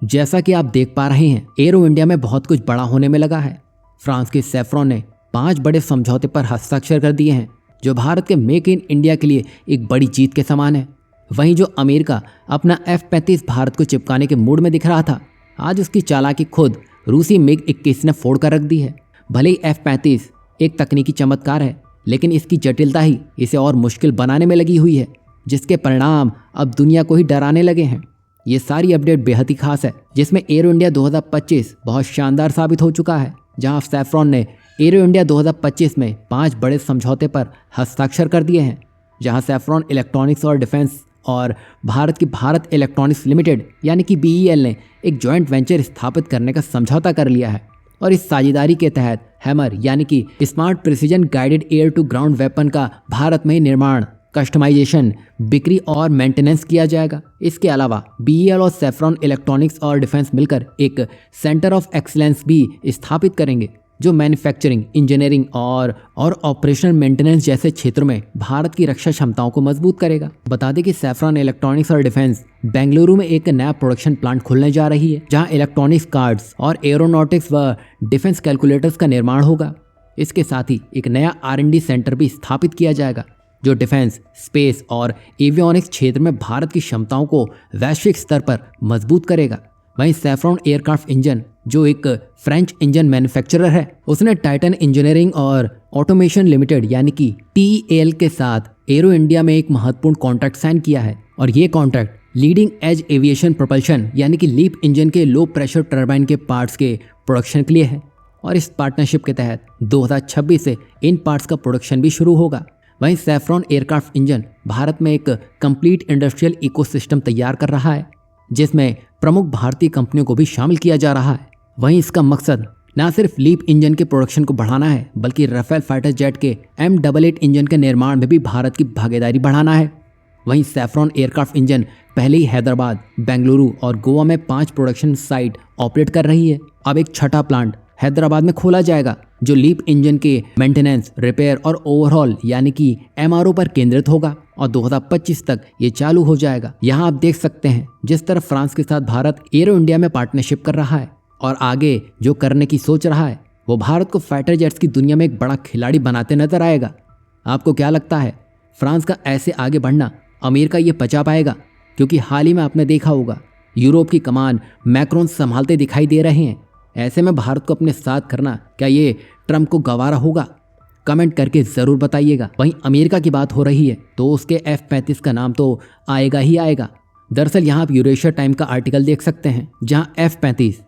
जैसा कि आप देख पा रहे हैं, एरो इंडिया में बहुत कुछ बड़ा होने में लगा है। फ्रांस के सैफ्रॉन ने 5 बड़े समझौते पर हस्ताक्षर कर दिए हैं, जो भारत के मेक इन इंडिया के लिए एक बड़ी जीत के समान है। वहीं जो अमेरिका अपना F-35 भारत को चिपकाने के मूड में दिख रहा था, आज उसकी चालाकी खुद रूसी MiG-21 ने फोड़ कर रख दी है। भले ही F-35 एक तकनीकी चमत्कार है, लेकिन इसकी जटिलता ही इसे और मुश्किल बनाने में लगी हुई है, जिसके परिणाम अब दुनिया को ही डराने लगे हैं। ये सारी अपडेट बेहद ही खास है, जिसमें एरो इंडिया 2025 बहुत शानदार साबित हो चुका है, जहां सैफ्रॉन ने एरो इंडिया 2025 में 5 बड़े समझौते पर हस्ताक्षर कर दिए हैं, जहां सैफ्रॉन इलेक्ट्रॉनिक्स और डिफेंस और भारत की भारत इलेक्ट्रॉनिक्स लिमिटेड यानी कि BEL ने एक जॉइंट वेंचर स्थापित करने का समझौता कर लिया है। और इस साझेदारी के तहत हैमर यानी कि smart precision guided air to ground weapon का भारत में ही निर्माण, कस्टमाइजेशन, बिक्री और मेंटेनेंस किया जाएगा। इसके अलावा BEL और सैफ्रॉन इलेक्ट्रॉनिक्स और डिफेंस मिलकर एक सेंटर ऑफ एक्सीलेंस भी स्थापित करेंगे, जो मैन्युफैक्चरिंग, इंजीनियरिंग और ऑपरेशनल मेंटेनेंस जैसे क्षेत्रों में भारत की रक्षा क्षमताओं को मजबूत करेगा। बता दें कि सैफ्रॉन इलेक्ट्रॉनिक्स और डिफेंस बेंगलुरु में एक नया प्रोडक्शन प्लांट खुलने जा रही है, जहां इलेक्ट्रॉनिक्स कार्ड्स और एरोनॉटिक्स व डिफेंस कैलकुलेटर्स का निर्माण होगा। इसके साथ ही एक नया R&D सेंटर भी स्थापित किया जाएगा, जो डिफेंस, स्पेस और एवियोनिक्स क्षेत्र में भारत की क्षमताओं को वैश्विक स्तर पर मजबूत करेगा। वहीं सैफ्रॉन एयरक्राफ्ट इंजन, जो एक फ्रेंच इंजन मैन्युफैक्चरर है, उसने टाइटन इंजीनियरिंग और ऑटोमेशन लिमिटेड यानी कि TEL के साथ एरो इंडिया में एक महत्वपूर्ण कॉन्ट्रैक्ट साइन किया है। और ये contract leading edge aviation propulsion यानी कि लीप इंजन के लो प्रेशर टर्बाइन के पार्ट्स के प्रोडक्शन के लिए है। और इस पार्टनरशिप के तहत 2026 से इन पार्ट्स का प्रोडक्शन भी शुरू होगा। वहीं सैफ्रॉन एयरक्राफ्ट इंजन भारत में एक कंप्लीट इंडस्ट्रियल इकोसिस्टम तैयार कर रहा है, जिसमें प्रमुख भारतीय कंपनियों को भी शामिल किया जा रहा है। वहीं इसका मकसद न सिर्फ लीप इंजन के प्रोडक्शन को बढ़ाना है, बल्कि राफेल फाइटर जेट के M88 इंजन के निर्माण में भी भारत की भागीदारी बढ़ाना है। वहीं सैफ्रॉन एयरक्राफ्ट इंजन पहले ही हैदराबाद, बेंगलुरु और गोवा में 5 प्रोडक्शन साइट ऑपरेट कर रही है। अब एक छठा प्लांट हैदराबाद में खोला जाएगा, जो लीप इंजन के मेंटेनेंस, रिपेयर और ओवरहॉल यानी कि MRO पर केंद्रित होगा और 2025 तक ये चालू हो जाएगा। यहाँ आप देख सकते हैं जिस तरह फ्रांस के साथ भारत एरो इंडिया में पार्टनरशिप कर रहा है और आगे जो करने की सोच रहा है, वो भारत को फाइटर जेट्स की दुनिया में एक बड़ा खिलाड़ी बनाते नजर आएगा। आपको क्या लगता है, फ्रांस का ऐसे आगे बढ़ना अमेरिका ये पचा पाएगा? क्योंकि हाल ही में आपने देखा होगा, यूरोप की कमान मैक्रोन संभालते दिखाई दे रहे हैं। ऐसे में भारत को अपने साथ करना क्या ये ट्रंप को गवारा होगा? कमेंट करके ज़रूर बताइएगा। वहीं अमेरिका की बात हो रही है तो उसके F-35 का नाम तो आएगा ही आएगा। दरअसल यहाँ आप यूरेशिया टाइम का आर्टिकल देख सकते हैं, जहाँ F-35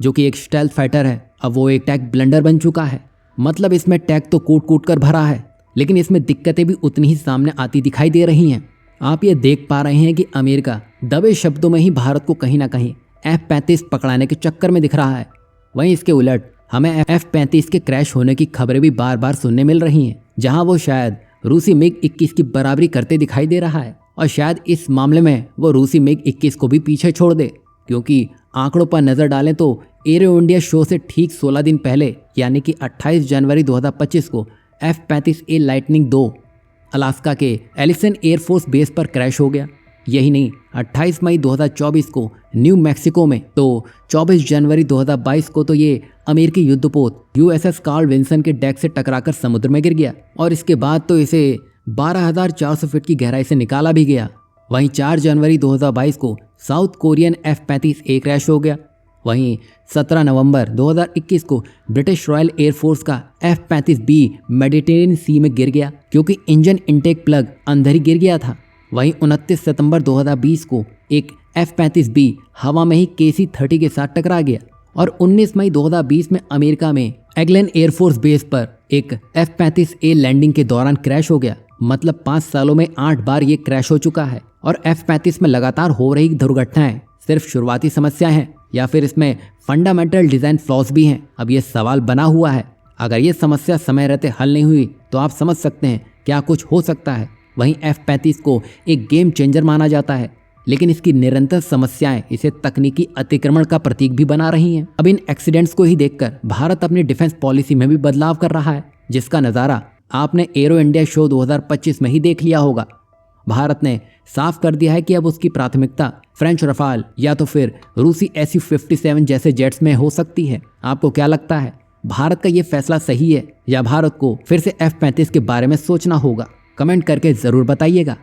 जो कि एक स्टेल्थ फाइटर है, अब वो एक टैग ब्लंडर बन चुका है। मतलब इसमें टैग तो कूट कूट कर भरा है, लेकिन इसमें दिक्कतें भी उतनी ही सामने आती दिखाई दे रही हैं। आप ये देख पा रहे हैं कि अमेरिका दबे शब्दों में ही भारत को कहीं ना कहीं F-35 पकड़ाने के चक्कर में दिख रहा है। वहीं इसके उलट हमें F-35 के क्रैश होने की खबरें भी बार बार सुनने मिल रही हैं, जहां वो शायद रूसी MiG-21 की बराबरी करते दिखाई दे रहा है। और शायद इस मामले में वो रूसी MiG-21 को भी पीछे छोड़ दे, क्योंकि आंकड़ों पर नजर डालें तो एरो इंडिया शो से ठीक 16 दिन पहले यानी कि 28 जनवरी 2025 को F-35A लाइटनिंग 2 अलास्का के एलिसन एयरफोर्स बेस पर क्रैश हो गया। यही नहीं, 28 मई 2024 को न्यू मैक्सिको में, तो 24 जनवरी 2022 को तो ये अमेरिकी युद्धपोत USS कार्ल विंसन के डेक से टकराकर समुद्र में गिर गया। और इसके बाद तो इसे 12,400 फीट की गहराई से निकाला भी गया। वहीं 4 जनवरी 2022 को साउथ कोरियन F-35A क्रैश हो गया। वहीं 17 नवंबर 2021 को ब्रिटिश रॉयल एयरफोर्स का F-35B मेडिटेरेनियन सी में गिर गया, क्योंकि इंजन इनटेक प्लग अंदर ही गिर गया था। वहीं 29 सितंबर 2020 को एक F-35B हवा में ही KC-30 के साथ टकरा गया। और 19 मई 2020 में अमेरिका में एगलेन एयरफोर्स बेस पर एक F-35A लैंडिंग के दौरान क्रैश हो गया। मतलब 5 सालों में 8 बार ये क्रैश हो चुका है। और F-35 में लगातार हो रही दुर्घटनाएं सिर्फ शुरुआती समस्या हैं या फिर इसमें फंडामेंटल डिज़ाइन फ्लॉज भी हैं? अब ये सवाल बना हुआ है। अगर ये समस्या समय रहते हल नहीं हुई तो आप समझ सकते हैं क्या कुछ हो सकता है। वहीं F-35 को एक गेम चेंजर माना जाता है, लेकिन इसकी निरंतर समस्याएं इसे तकनीकी अतिक्रमण का प्रतीक भी बना रही हैं। अब इन एक्सीडेंट्स को ही देखकर भारत अपनी डिफेंस पॉलिसी में भी बदलाव कर रहा है, जिसका नज़ारा आपने एरो इंडिया शो 2025 में ही देख लिया होगा। भारत ने साफ कर दिया है कि अब उसकी प्राथमिकता फ्रेंच रफाल या तो फिर रूसी SU-57 जैसे जेट्स में हो सकती है। आपको क्या लगता है, भारत का ये फैसला सही है या भारत को फिर से F-35 के बारे में सोचना होगा? कमेंट करके जरूर बताइएगा।